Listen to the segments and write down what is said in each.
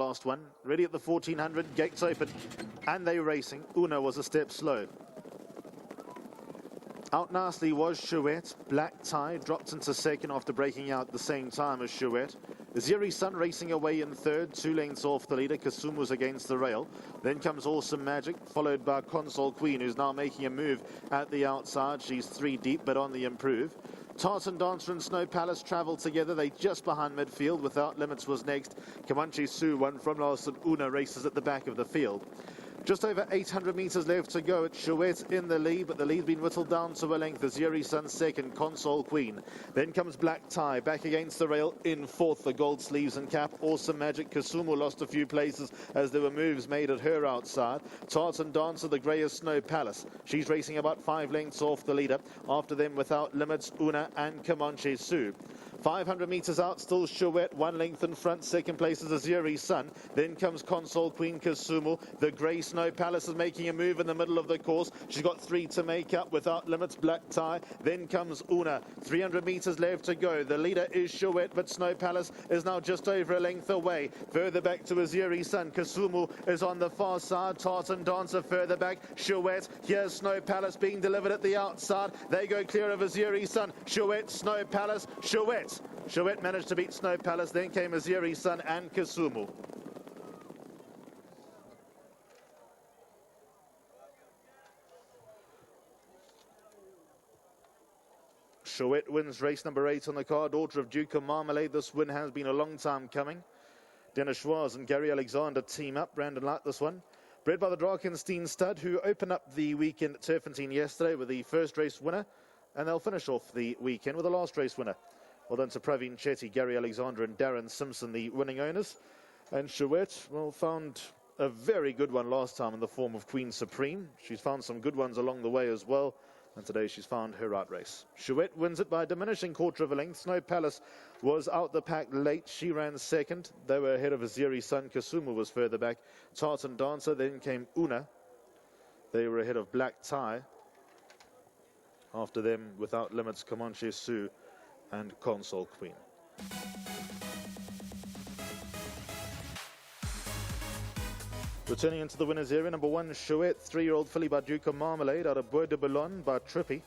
last one. Ready at the 1400, gates open, and they're racing. Una was a step slow. Out nicely was Chouette. Black Tie dropped into second after breaking out at the same time as Chouette. Ziri Sun racing away in third, 2 lengths off the leader. Kasumu's against the rail. Then comes Awesome Magic, followed by Console Queen, who's now making a move at the outside. She's 3 deep, but on the improve. Tartan Dancer and Snow Palace travel together. They just behind midfield. Without Limits was next. Comanche Sue won from last, and Una races at the back of the field. Just over 800 metres left to go. It's Chouette in the lead, but the lead's been whittled down to a length. Aziri Sun second, Console Queen. Then comes Black Tie, back against the rail, in fourth, the gold sleeves and cap. Awesome Magic, Kasumu lost a few places as there were moves made at her outside. Tartan Dancer, the grey as Snow Palace. She's racing about 5 lengths off the leader. After them, Without Limits, Una and Comanche Sue. 500 metres out, still Chouette, 1 length in front. Second place is Aziri Sun. Then comes Console Queen Kasumu. The grey Snow Palace is making a move in the middle of the course. She's got 3 to make up. Without Limits, Black Tie. Then comes Una. 300 metres left to go. The leader is Chouette, but Snow Palace is now just over a length away. Further back to Aziri Sun. Kasumu is on the far side. Tartan Dancer further back. Chouette. Here's Snow Palace being delivered at the outside. They go clear of Aziri Sun. Chouette, Snow Palace, Chouette. Chouette managed to beat Snow Palace, then came Aziri Sun and Kasumu. Chouette wins race number 8 on the card. Daughter of Duke of Marmalade. This win has been a long time coming. Dennis Schwarz and Gary Alexander team up. Brandon liked this one. Bred by the Drakenstein stud, who opened up the weekend at Turffontein yesterday with the first race winner, and they'll finish off the weekend with the last race winner. Well done to Praveen Chetty, Gary Alexander and Darren Simpson, the winning owners. And Chouette, well, found a very good one last time in the form of Queen Supreme. She's found some good ones along the way as well. And today she's found her right race. Chouette wins it by a diminishing quarter of a length. Snow Palace was out the pack late. She ran second. They were ahead of Aziri Sun. Kasumu was further back. Tartan Dancer. Then came Una. They were ahead of Black Tie. After them, Without Limits, Comanche Sue and Console Queen. Returning into the winners area, number 1, Chouette, 3-year-old filly by Duke of Marmalade out of Bois de Boulogne by Trippy.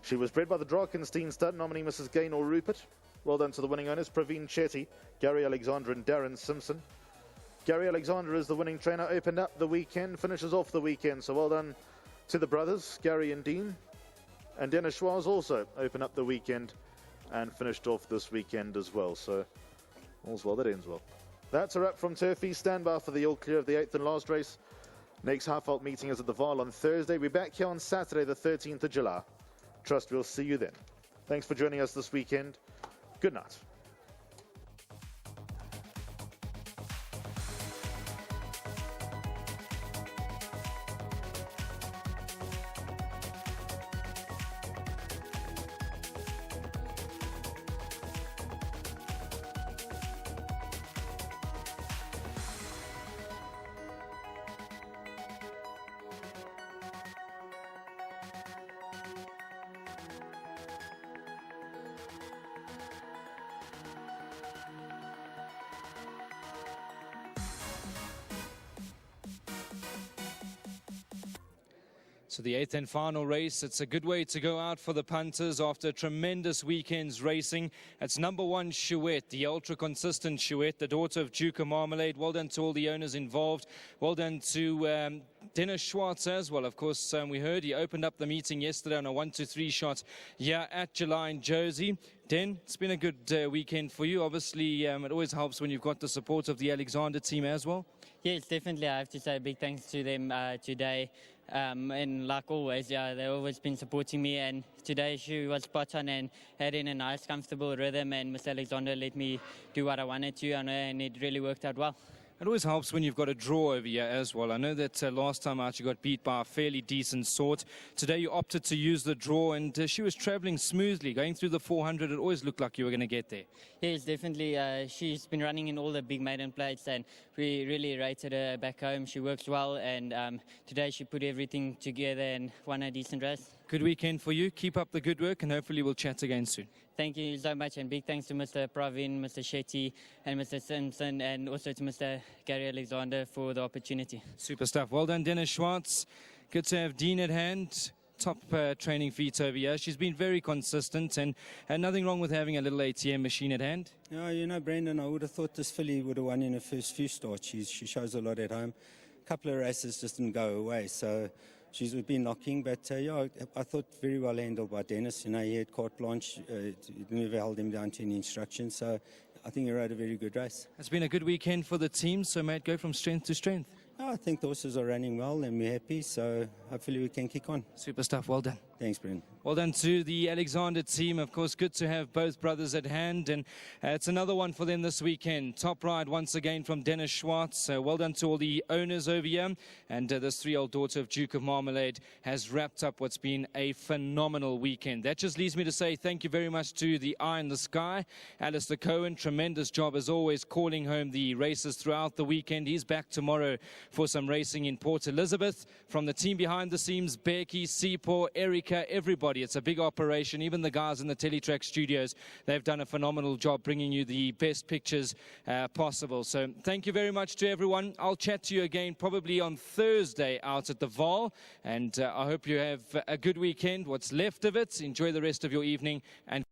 She was bred by the Drakenstein stud, nominee Mrs. Gaynor Rupert. Well done to the winning owners, Praveen Chetty, Gary Alexander and Darren Simpson. Gary Alexander is the winning trainer, opened up the weekend, finishes off the weekend, so well done to the brothers, Gary and Dean. And Dennis Schwarz also opened up the weekend and finished off this weekend as well. So all's well that ends well. That's a wrap from Turfy. Stand by for the all clear of the 8th and last race. Next half-out meeting is at the Vaal on Thursday. We're back here on Saturday the 13th of July. Trust we'll see you then. Thanks for joining us this weekend. Good night. So the 8th and final race, it's a good way to go out for the punters after a tremendous weekend's racing. It's number 1, Chouette, the ultra-consistent Chouette, the daughter of Duke of Marmalade. Well done to all the owners involved. Well done to Dennis Schwarz as well. Of course, we heard he opened up the meeting yesterday on a 1-2-3 shot here at July in Josie. Den, it's been a good weekend for you. Obviously, it always helps when you've got the support of the Alexander team as well. Yes, definitely. I have to say a big thanks to them today. And like always, yeah, they've always been supporting me, and today she was spot on and had in a nice, comfortable rhythm, and Mr. Alexander let me do what I wanted to, and it really worked out well. It always helps when you've got a draw over here as well. I know that last time out you got beat by a fairly decent sort. Today you opted to use the draw, and she was travelling smoothly. Going through the 400, it always looked like you were going to get there. Yes, definitely. She's been running in all the big maiden plates, and we really rated her back home. She works well, and today she put everything together and won a decent race. Good weekend for you. Keep up the good work, and hopefully we'll chat again soon. thank you so much, and big thanks to Mr. Pravin, Mr. Shetty, and Mr. Simpson, and also to Mr. Gary Alexander for the opportunity. Super stuff. Well done, Dennis Schwartz. Good to have Dean at hand. Top training feet over here. She's been very consistent, and nothing wrong with having a little ATM machine at hand. Yeah, you know, Brendan, I would have thought this filly would have won in her first few starts. She shows a lot at home. A couple of races just didn't go away, so she's been knocking. But yeah, I thought very well handled by Dennis. You know, he had carte blanche. He never held him down to any instructions. So I think he rode a very good race. It's been a good weekend for the team, so Matt, go from strength to strength. Oh, I think the horses are running well and we're happy, so hopefully we can kick on. Super stuff. Well done. Thanks, Brendan. Well done to the Alexander team. Of course, good to have both brothers at hand, and it's another one for them this weekend. Top ride once again from Dennis Schwartz. Well done to all the owners over here, and this 3-year-old daughter of Duke of Marmalade has wrapped up what's been a phenomenal weekend. That just leaves me to say thank you very much to the Eye in the Sky. Alistair Cohen, tremendous job as always calling home the races throughout the weekend. He's back tomorrow for some racing in Port Elizabeth. From the team behind the scenes, Becky, Seapaw, Erica, everybody. It's a big operation. Even the guys in the Teletrack studios, they've done a phenomenal job bringing you the best pictures possible. So thank you very much to everyone. I'll chat to you again probably on Thursday out at the Val, and I hope you have a good weekend, what's left of it. Enjoy the rest of your evening, and